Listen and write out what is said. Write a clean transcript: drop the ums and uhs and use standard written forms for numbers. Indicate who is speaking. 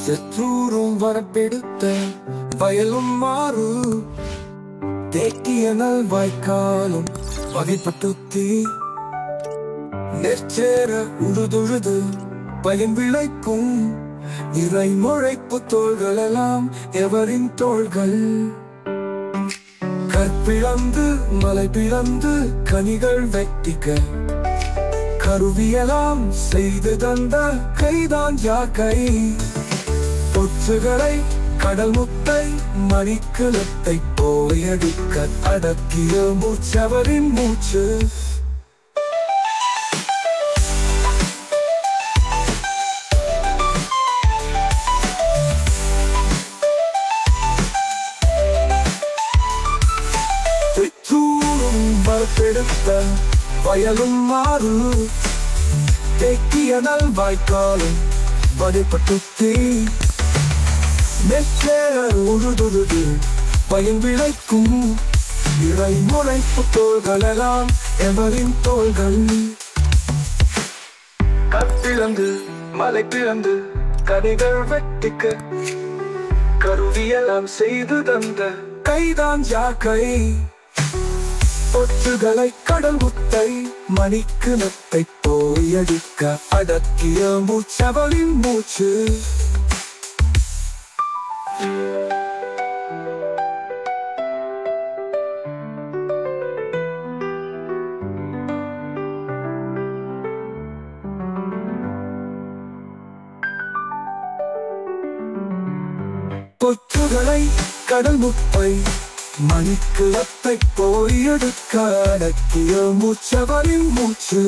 Speaker 1: செற்றூரும் வரப்பெடுத்த வயலும் மாறு தேக்கிய நல் வாய்க்காலும் வகைப்பட்டுத்தி நெற்சேர உழுதுழுது பயன் விளைக்கும் இறை முளைப்பு தோள்களெல்லாம் எவரின் தோள்கள் கற்பிழந்து மலை பிளந்து கனிகள் வெட்டிக்க கருவியெல்லாம் செய்து தந்த கைதான் யாக்கை பொற்றுகளை கடல் முத்தை மணிக்கிழத்தை போயடிக்க அடக்கிய மூச்சவரின் மூச்சு வரப்பெடுத்த வயலும் மாறு தேக்கிய நல் வாய்க்காலும் வகைப்பட்டுத்தி நெற்சேர உழுதுழுது பயன் விளைக்கும் இறை முளைப்பு தோள்களெல்லாம் எவரின் தோள்கள் கற்பிழந்து மலை பிளந்து கனிகள் வெட்டிக்க கருவியெல்லாம் செய்து தந்த கைதான் யாக்கை பொற்றுகளை கடல் முத்தை மணிக்கிழத்தை போயடிக்க அடக்கிய மூச்சவரின் மூச்சு பொற்றுகளை கடல் முத்தை மணிக்கிழத்தை போயெடுக்க அடக்கிய மூச்சவரின் மூச்சு